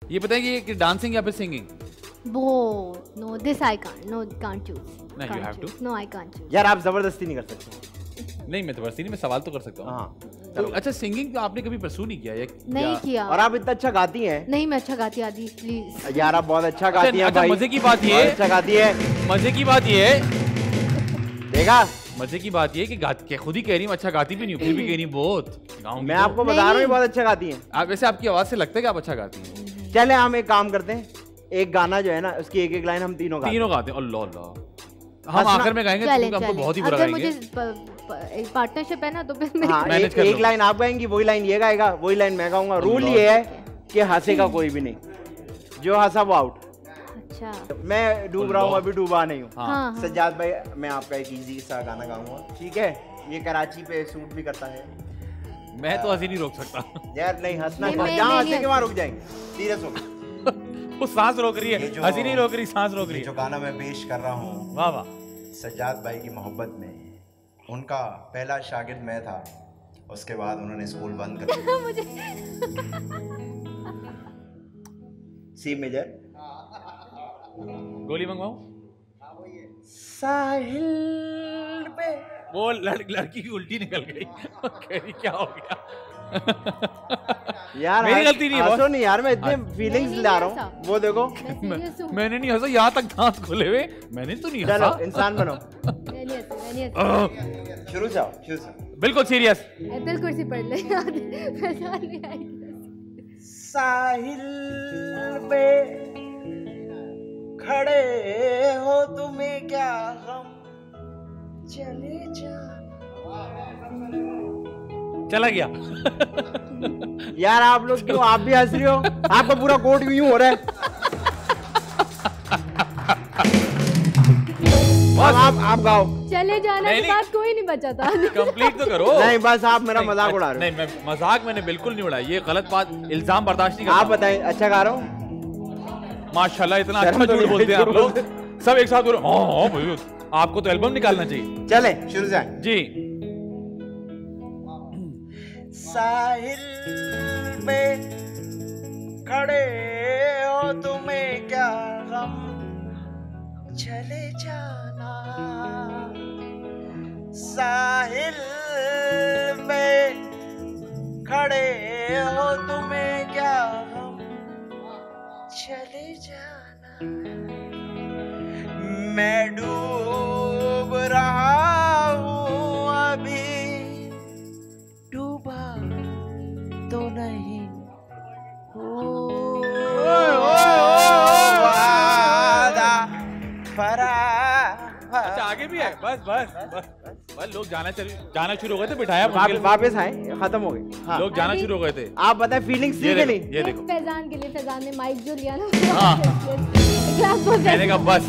ये बताइए कि डांसिंग या फिर singing? Both. No, this I can't. No, can't choose. No, you have to. No, I can't choose. यार आप जबरदस्ती नहीं कर सकते। नहीं मैं जबरदस्ती नहीं, मैं सवाल तो कर सकता हूँ। हाँ तो अच्छा सिंगिंग तो आपने कभी परसू नहीं किया या नहीं किया। और आप इतना अच्छा गाती हैं। नहीं मैं अच्छा गाती आदि प्लीज। यार आप बहुत अच्छा गाती हैं भाई। मजे की बात ये, अच्छा गाती है। मजे की बात ये, देखा? मजे की बात ये कि खुद ही कह रही हूँ अच्छा गाती भी नहीं हूँ, फिर भी कह रही हूँ बहुत। मैं आपको बता रहा हूँ बहुत अच्छा गाती हैं। आप वैसे आपकी आवाज से लगता है कि आप अच्छा गाती हैं। चले हम एक काम करते हैं, एक गाना जो है ना उसकी एक एक लाइन हम तीनों गाते हैं। अल्लाह अल्लाह। हम आखिर में गाएंगे तो हमको बहुत ही बुरा गाएंगे। एक पार्टनरशिप है ना तो फिर मैं एक लाइन आप गाएंगी, वही लाइन ये गाएगा, वही लाइन मैं गाऊंगा। रूल ये है कि हंसेगा कोई भी नहीं, जो हंसा वो आउट। अच्छा मैं डूब रहा हूँ, अभी डूबा नहीं हूँ। हाँ। सज्जाद भाई मैं आपका एक इजी सा गाना गाऊंगा, ठीक है? ये कराची पे सूट भी करता है। मैं तो हंसी नहीं रोक सकता यार नहीं हंसना, जहाँ हंसे के वहाँ रुक जाएंगे। सीरियस हो वो सांस रोक रही है, हंसी नहीं रोक रही, सांस रोक रही है। जो गाना मैं पेश कर रहा हूँ, वाह वाह, सज्जाद भाई की मोहब्बत में उनका पहला शागिर्द मैं था, उसके बाद उन्होंने स्कूल बंद कर दिया। मुझे सी मेजर गोली मंगवाऊं? साहिल पे वो लड़की की उल्टी निकल गई। कह रही क्या हो गया? यार मेरी गलती नहीं है हंसो नहीं यार, मैं इतने फीलिंग्स ला रहा हूँ। वो देखो मैंने नहीं हंसा, यहाँ तक दांत खुले हुए मैंने तो नहीं हंसा। चलो इंसान बनो। शुरू से आओ, शुरू से। बिल्कुल सीरियस। दिल कुर्सी पढ़ ले। साहिल पे खड़े हो तुम्हें क्या गम, चले जा। चला गया। यार आप लोग क्यों, आप भी हंस रही हो? आपका पूरा कोट यूं हो रहा है। आप गाओ। चले जाने के बाद कोई नहीं बचा था। कंप्लीट तो करो। नहीं बस आप मेरा मजाक उड़ा रहे हो। नहीं मजाक मैंने बिल्कुल नहीं उड़ाया, ये गलत बात, इल्जाम बर्दाश्त नहीं करता। आप बताएं अच्छा गा रहा हूँ? माशाल्लाह इतना अच्छा झूठ बोलते हैं आप लोग सब एक साथ बोल। हाँ भाई आपको तो एल्बम निकालना चाहिए। चले शुरू से जी। साहिल पे खड़े हो तुम्हें क्या गम, चले जाना। साहिल पे खड़े हो तुम्हें क्या गम, चले जाना। मैं डूब रहा हूँ अभी, डूबा तो नहीं। अच्छा आगे भी है? बस बस बस बस लोग जाना शुरू हो गए थे, बिठाया वापस आए, खत्म हो गए। हाँ। लोग जाना शुरू हो गए थे। आप बताएं फीलिंग्स थी कि नहीं? ये देखो फैजान के लिए, फैजान ने माइक जो लिया ना, मैंने कहा बस